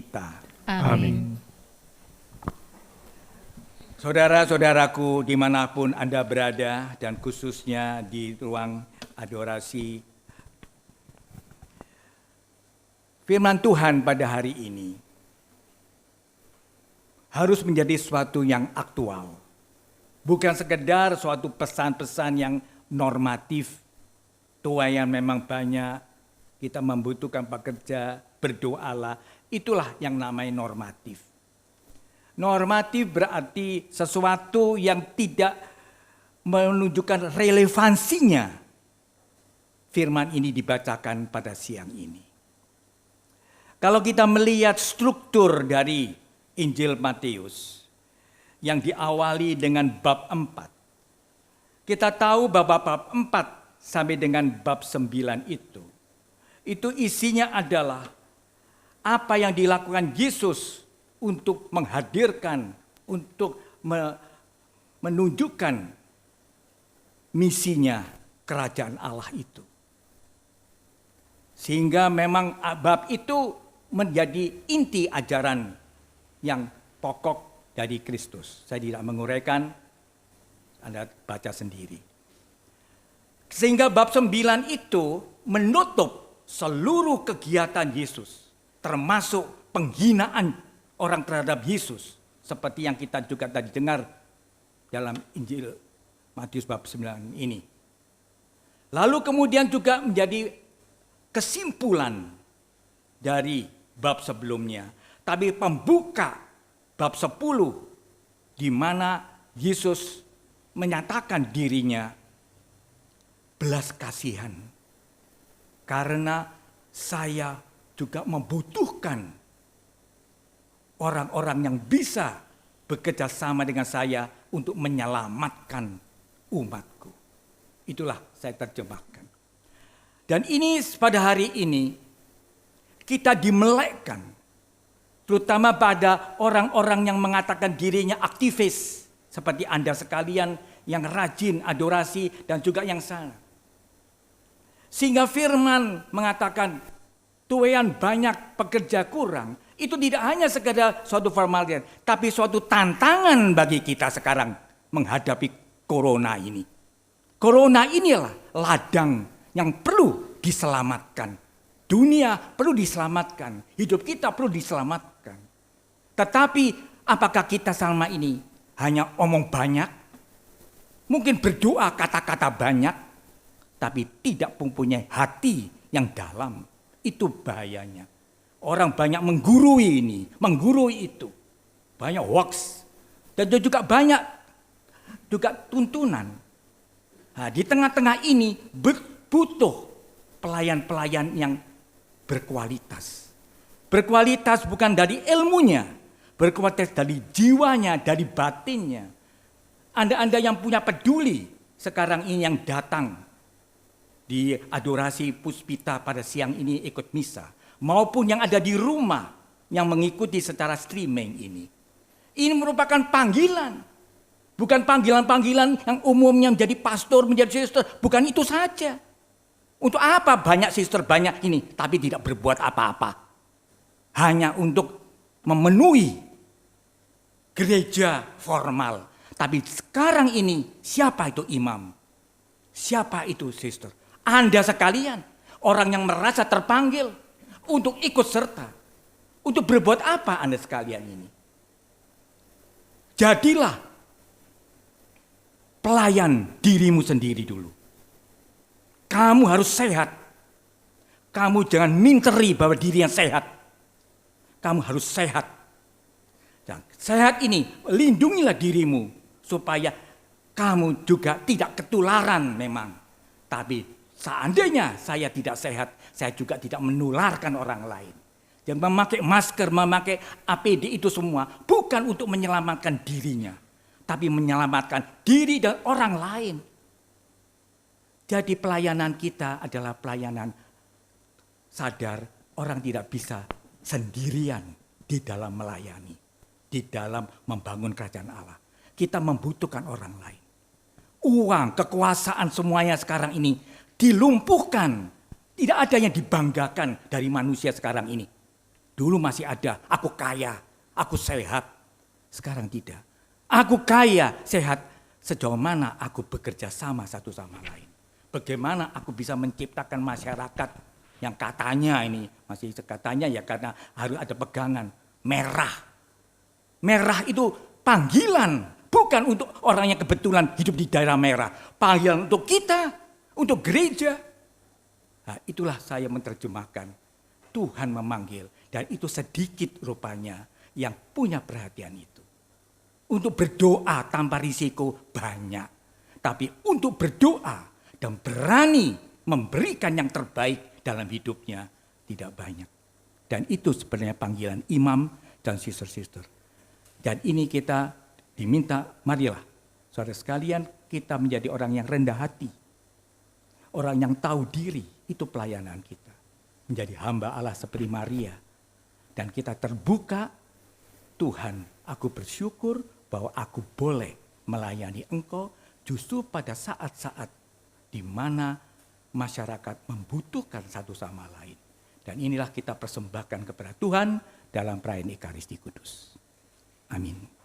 kita. Amin. Saudara-saudaraku dimanapun Anda berada dan khususnya di ruang adorasi, firman Tuhan pada hari ini harus menjadi sesuatu yang aktual. Bukan sekedar suatu pesan-pesan yang normatif, tuayan memang banyak, kita membutuhkan pekerja, berdoalah, itulah yang namanya normatif. Normatif berarti sesuatu yang tidak menunjukkan relevansinya. Firman ini dibacakan pada siang ini. Kalau kita melihat struktur dari Injil Matius yang diawali dengan bab 4. Kita tahu bahwa bab 4 sampai dengan bab 9 itu isinya adalah apa yang dilakukan Yesus untuk menghadirkan, untuk menunjukkan misinya kerajaan Allah itu. Sehingga memang bab itu menjadi inti ajaran yang pokok dari Kristus. Saya tidak menguraikan, Anda baca sendiri. Sehingga bab 9 itu menutup seluruh kegiatan Yesus, termasuk penghinaan orang terhadap Yesus, seperti yang kita juga tadi dengar dalam Injil Matius bab 9 ini. Lalu kemudian juga menjadi kesimpulan dari bab sebelumnya. Tapi pembuka bab 10 di mana Yesus menyatakan dirinya belas kasihan. Karena saya juga membutuhkan orang-orang yang bisa bekerja sama dengan saya untuk menyelamatkan umatku. Itulah saya terjemahkan. Dan ini pada hari ini kita dimelekkan, terutama pada orang-orang yang mengatakan dirinya aktivis, seperti Anda sekalian yang rajin adorasi dan juga yang sana. Sehingga firman mengatakan tuaian banyak pekerja kurang, itu tidak hanya sekedar suatu formality, tapi suatu tantangan bagi kita sekarang menghadapi corona ini. Corona inilah ladang yang perlu diselamatkan. Dunia perlu diselamatkan, hidup kita perlu diselamatkan. Tetapi apakah kita selama ini hanya omong banyak? Mungkin berdoa kata-kata banyak, tapi tidak mempunyai hati yang dalam. Itu bahayanya. Orang banyak menggurui ini, menggurui itu. Banyak hoax. Dan juga banyak juga tuntunan. Nah, di tengah-tengah ini butuh pelayan-pelayan yang berkualitas. Berkualitas bukan dari ilmunya, berkualitas dari jiwanya, dari batinnya. Anda-anda yang punya peduli sekarang ini yang datang di adorasi Puspita pada siang ini ikut misa, maupun yang ada di rumah yang mengikuti secara streaming ini. Ini merupakan panggilan. Bukan panggilan-panggilan yang umumnya menjadi pastor, menjadi suster. Bukan itu saja. Untuk apa banyak suster banyak ini, tapi tidak berbuat apa-apa. Hanya untuk memenuhi gereja formal. Tapi sekarang ini siapa itu imam? Siapa itu suster? Anda sekalian, orang yang merasa terpanggil untuk ikut serta. Untuk berbuat apa Anda sekalian ini? Jadilah pelayan dirimu sendiri dulu. Kamu harus sehat. Kamu jangan minteri bahwa diri yang sehat. Kamu harus sehat. Dan sehat ini, lindungilah dirimu supaya kamu juga tidak ketularan memang. Tapi seandainya saya tidak sehat, saya juga tidak menularkan orang lain. Dan memakai masker, memakai APD itu semua bukan untuk menyelamatkan dirinya, tapi menyelamatkan diri dan orang lain. Jadi pelayanan kita adalah pelayanan sadar orang tidak bisa sendirian di dalam melayani, di dalam membangun kerajaan Allah. Kita membutuhkan orang lain. Uang, kekuasaan semuanya sekarang ini dilumpuhkan. Tidak ada yang dibanggakan dari manusia sekarang ini. Dulu masih ada, aku kaya, aku sehat. Sekarang tidak. Aku kaya, sehat. Sejauh mana aku bekerja sama satu sama lain. Bagaimana aku bisa menciptakan masyarakat yang katanya ini, masih katanya ya karena harus ada pegangan. Merah. Merah itu panggilan. Bukan untuk orang yang kebetulan hidup di daerah merah. Panggilan untuk kita, untuk gereja. Nah, itulah saya menerjemahkan. Tuhan memanggil dan itu sedikit rupanya yang punya perhatian itu. Untuk berdoa tanpa risiko banyak. Tapi untuk berdoa dan berani memberikan yang terbaik dalam hidupnya tidak banyak. Dan itu sebenarnya panggilan imam dan sister-sister. Dan ini kita diminta, marilah saudara sekalian kita menjadi orang yang rendah hati. Orang yang tahu diri, itu pelayanan kita. Menjadi hamba Allah seperti Maria. Dan kita terbuka, Tuhan, aku bersyukur bahwa aku boleh melayani Engkau justru pada saat-saat di mana masyarakat membutuhkan satu sama lain. Dan inilah kita persembahkan kepada Tuhan dalam perayaan Ekaristi Kudus. Amin.